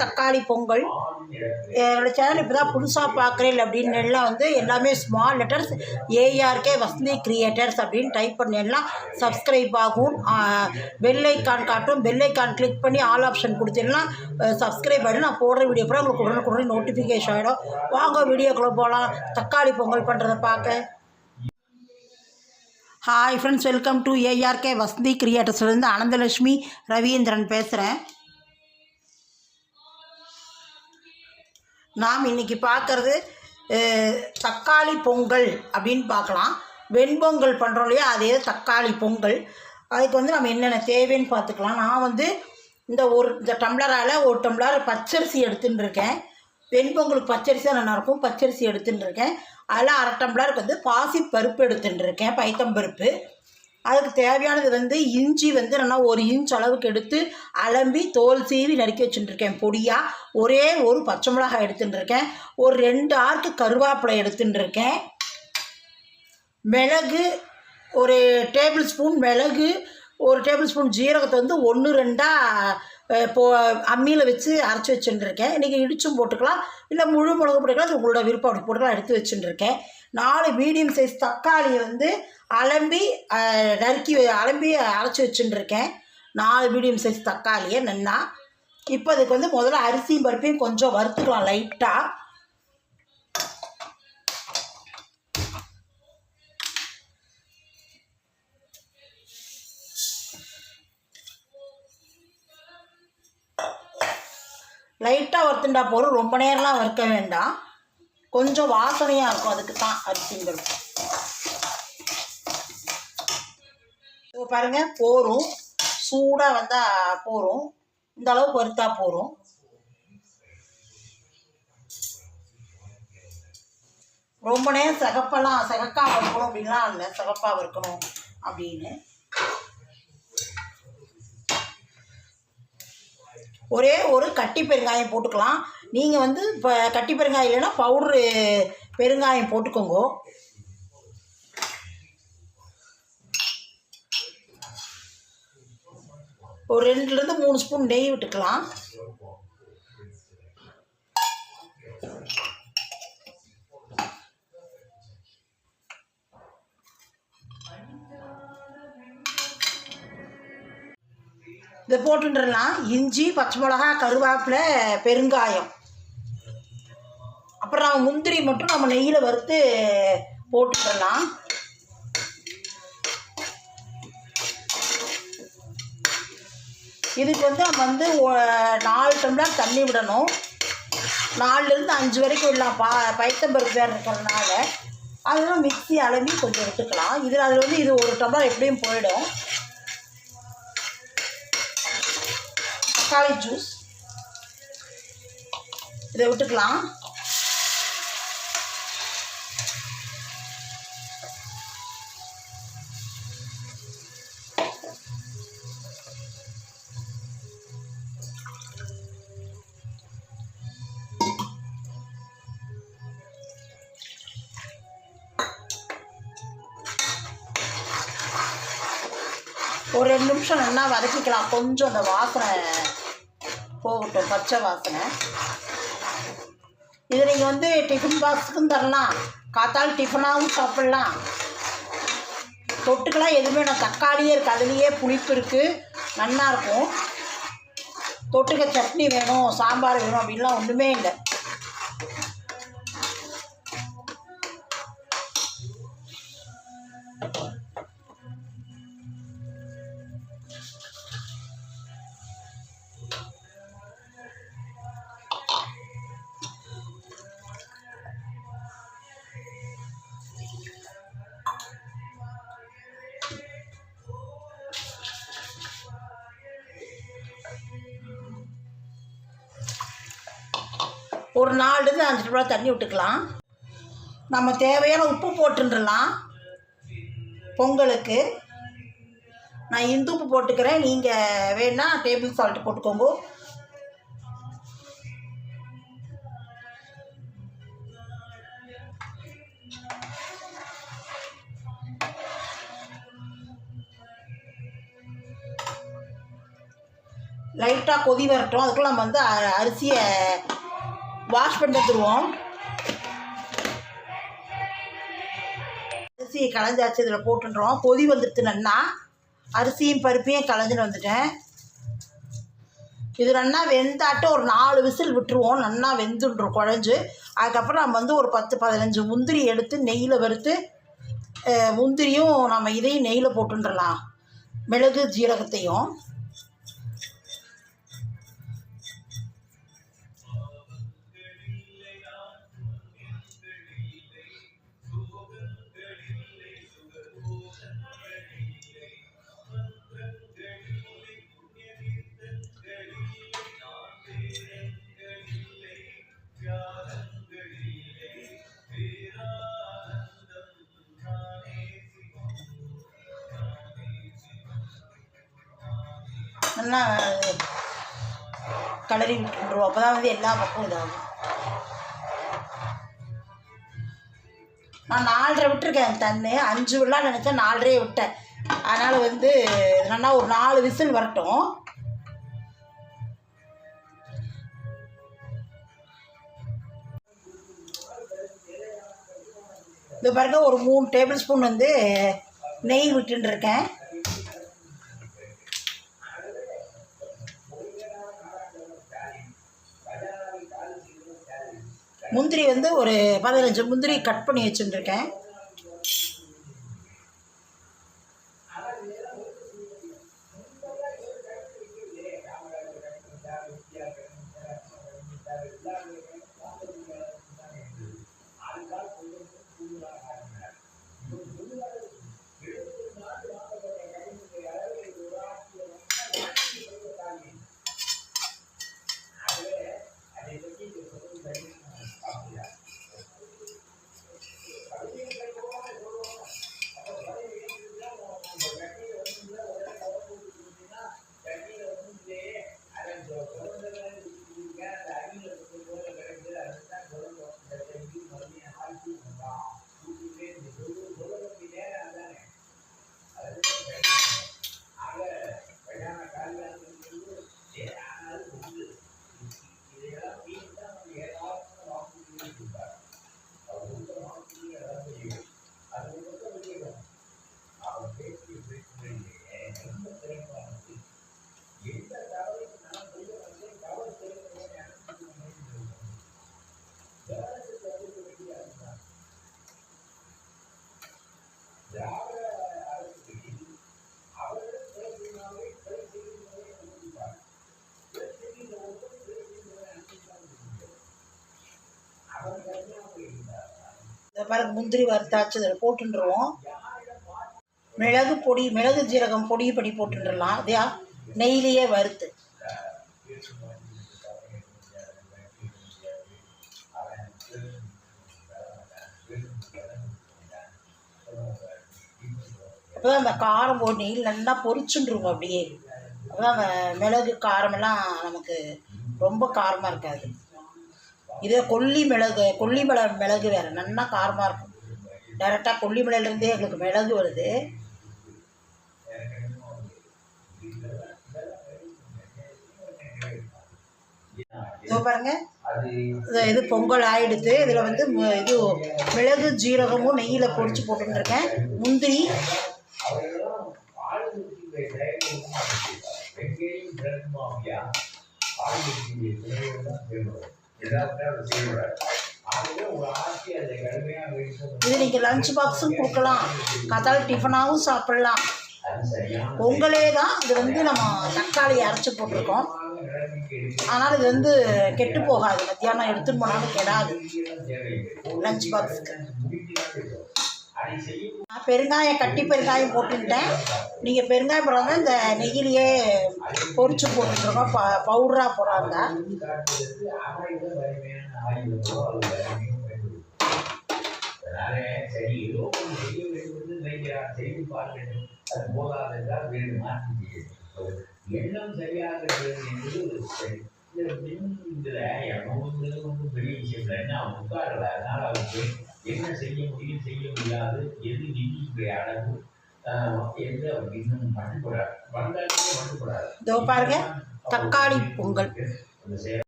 தக்காளி பொங்கல். என்னோடய சேனல் இப்போ தான் புதுசாக பார்க்குறேன் அப்படின்னு எல்லாம் வந்து எல்லாமே small letters ARK Vasanthi creators அப்படின்னு டைப் பண்ணலாம். சப்ஸ்கிரைப் ஆகும், பெல்லைக்கான் காட்டும். பெல்லைக்கான் கிளிக் பண்ணி ஆல் ஆப்ஷன் கொடுத்துடலாம். சப்ஸ்கிரைப் பண்ணி நான் போடுற வீடியோ கூட உங்களுக்கு உடனுக்குடனே நோட்டிஃபிகேஷன் ஆகிடும். வாங்க வீடியோக்குள்ளே போகலாம். தக்காளி பொங்கல் பண்ணுறதை பார்க்க. Hi friends, welcome to ARK Vasanthi கிரியேட்டர்ஸ்லேருந்து அனந்தலட்சுமி ரவீந்திரன் பேசுகிறேன். நாம் இன்றைக்கி பார்க்குறது தக்காளி பொங்கல் அப்படின்னு பார்க்கலாம். வெண்பொங்கல் பண்ணுறோம் இல்லையா, அதே தக்காளி பொங்கல். அதுக்கு வந்து நம்ம என்னென்ன தேவைன்னு பார்த்துக்கலாம். நான் வந்து இந்த டம்ளரால் ஒரு டம்ளர் பச்சரிசி எடுத்துன்னு இருக்கேன். வெண்பொங்கலுக்கு பச்சரிசி தான் நல்லாயிருக்கும். பச்சரிசி எடுத்துன்னு இருக்கேன். அதில் அரை டம்ளருக்கு வந்து பாசி பருப்பு எடுத்துன்னு இருக்கேன், பைத்தம்பருப்பு. அதுக்கு தேவையானது வந்து இஞ்சி வந்து நான் 1 இன்ச் அளவுக்கு எடுத்து அலம்பி தோல் சீவி நறுக்கி வச்சுட்டுருக்கேன் பொடியாக. ஒரே ஒரு பச்சை மிளகாய் எடுத்துட்டு இருக்கேன். ஒரு 2 ஆர்க்கு கருவேப்பிலை எடுத்துட்டு இருக்கேன். மிளகு ஒரு டேபிள் ஸ்பூன் மிளகு, ஒரு டேபிள் ஸ்பூன் ஜீரகத்தை வந்து 1-2 அம்மியில் வச்சு அரைச்சி வச்சுட்டுருக்கேன். இன்றைக்கி இடிச்சும் போட்டுக்கலாம், இல்லை முழு மிளகு போட்டுக்கலாம், அது உங்களோட விருப்பம். அப்படி போட்டுக்கலாம். எடுத்து வச்சுட்டுருக்கேன். 4 மீடியம் சைஸ் தக்காளியை வந்து அலம்பி அரைச்சி வச்சுட்டுருக்கேன். 4 மீடியம் சைஸ் தக்காளியை நல்லா. இப்போ அதுக்கு வந்து முதல்ல அரிசியும் பருப்பையும் கொஞ்சம் வறுத்துக்கலாம் லைட்டாக. லைட்டாக வறுத்துண்டா போதும், ரொம்ப நேரம்லாம் வறுக்க வேண்டாம். கொஞ்சம் வாசனையாக இருக்கும், அதுக்கு தான் அரிசியும் பருப்பு. இப்போ பாருங்கள், போரும் சூடாக வந்தால் போரும். இந்த அளவுக்கு வறுத்தா போரும். ரொம்ப நேரம் செகக்காக வறுக்கணும் அப்படின்லாம் இல்லை, சிகப்பாக வறுக்கணும் அப்படின்னு. ஒரே ஒரு கட்டி பெருங்காயம் போட்டுக்கலாம். நீங்கள் வந்து இப்போ கட்டி பெருங்காயம் இல்லைன்னா பவுட்ரு பெருங்காயம் போட்டுக்கோங்க. ஒரு 2-3 ஸ்பூன் நெய் விட்டுக்கலாம். இதை போட்டுடலாம். இஞ்சி, பச்சை மிளகா, கருவேப்பிலை, பெருங்காயம். அப்புறம் நம்ம முந்திரி மட்டும் நம்ம நெய்யில் வறுத்து போட்டுடலாம். இதுக்கு வந்து நம்ம வந்து 4 டம்ளர் தண்ணி விடணும். 4-5 வரைக்கும் விடலாம். பைத்தம்பருப்பு வேறு இருக்கிறதுனால அதெல்லாம் மிக்ஸி அலம்பி கொஞ்சம் விட்டுக்கலாம். அதில் வந்து இது 1 டம்ளர் எப்படியும் போயிடும். தக்காளி ஜூஸ் இதை விட்டுக்கலாம். ஒரு 2 நிமிஷம் நல்லா வதக்கிக்கலாம். கொஞ்சம் அந்த வாசனை போகட்டும், பச்சை வாசனை. இதை நீங்கள் வந்து டிஃபன் பாக்ஸுக்கும் தரலாம், காத்தால் டிஃபனாகவும் சாப்பிட்லாம். தொட்டுக்கெல்லாம் எதுவுமே நான் தக்காளியே இருக்குது, அதுலேயே புளிப்பு இருக்குது, நல்லாயிருக்கும். தொட்டுக்க சட்னி வேணும், சாம்பார் வேணும் அப்படின்லாம் ஒன்றுமே இல்லை. ஒரு 4-5 டம்ளர் தண்ணி விட்டுக்கலாம். நம்ம தேவையான உப்பு போட்டுடலாம். பொங்கலுக்கு நான் இந்து உப்பு போட்டுக்கிறேன், நீங்கள் வேணால் டேபிள் சால்ட் போட்டுக்கோங்க. லைட்டாக கொதி வரட்டும். அதுக்குள்ள நம்ம வந்து அரிசியை வாஷ் பண்ணி எடுத்துருவோம். அரிசியை களைஞ்சாச்சு, இதில் போட்டுன்றோம். கொதி வந்துடுது நல்லா. அரிசியும் பருப்பையும் களைஞ்சின்னு வந்துட்டேன். இது நல்லா வெந்தாட்டு ஒரு 4 விசில் விட்டுருவோம். நல்லா வெந்துன்றோம் குழஞ்சு. அதுக்கப்புறம் நம்ம வந்து ஒரு 10-15 முந்திரி எடுத்து நெய்யில் வறுத்து, முந்திரியும் நம்ம இதையும் நெய்யில் போட்டுன்றலாம், மிளகு ஜீரகத்தையும். நல்லா கலரி விட்டுருவோம். அப்போ தான் வந்து எல்லா பக்கம் இதாகும். நான் 4:30 விட்டுருக்கேன் தண்ணி. 5 விடலாம் நினச்சேன், 4:30 விட்டேன். அதனால் வந்து நல்லா ஒரு 4 விசில் வரட்டும். இது பாருங்க, ஒரு 3 டேபிள் ஸ்பூன் வந்து நெய் விட்டுருக்கேன். முந்திரி வந்து ஒரு 15 முந்திரி கட் பண்ணி வச்சுருக்கேன். பாருங்க, முந்திரி வறுத்தாச்சு இதில் போட்டுருவோம். மிளகு பொடி, மிளகு ஜீரகம் பொடி பண்ணி போட்டுடலாம். அதையா நெய்லேயே வறுத்து. அப்போ தான் அந்த காரம் போட்டு நெய்யில் நல்லா பொரிச்சுருவோம் அப்படியே. அப்போ தான் அந்த மிளகு காரமெல்லாம் நமக்கு ரொம்ப காரமாக இருக்காது. இதே கொல்லிமலை மிளகு வேறு நல்லா காரமாக இருக்கும். டைரெக்டாக கொல்லிமலையிலேருந்தே எங்களுக்கு மிளகு வருது. இதோ பாருங்க, இது பொங்கல் ஆகிடுது. இதில் வந்து இது மிளகு ஜீரகமும் நெய்யில் பொரிச்சு போட்டுருக்கேன். முந்திரி, இது நீங்கள் லஞ்ச் பாக்ஸும் கொடுக்கலாம், காத்தால டிஃபனாகவும் சாப்பிட்லாம். பொங்கலே தான். இது வந்து நம்ம தக்காளி அரைச்சி போட்டிருக்கோம். ஆனால் இது வந்து கெட்டு போகாது. மத்தியானம் எடுத்துகிட்டு போனாலும் கெடாது லஞ்ச் பாக்ஸுக்கு. நான் பெருங்காயம், கட்டி பெருங்காயம் போட்டுக்கிட்டேன். நீங்கள் பெருங்காயம் போடுறாங்க இந்த நெய்யிலேயே பொரிச்சு போட்டுருக்கோம். பவுடராக போடுறாங்க. எண்ணம் சரியாக என்பது சரி. ஒன்றும் பெரிய விஷயம் இல்லை. என்ன அவன் உட்காரல, அதனால் அவருக்கு என்ன செய்ய முடியும், செய்ய முடியாது, எது நிதியுடைய அளவு என்று அவருக்கு இன்னும் மட்டுப்படாது. வந்தாலுமே மட்டுப்படாது. இதோ பாருங்க, தக்காளி பொங்கல். அந்த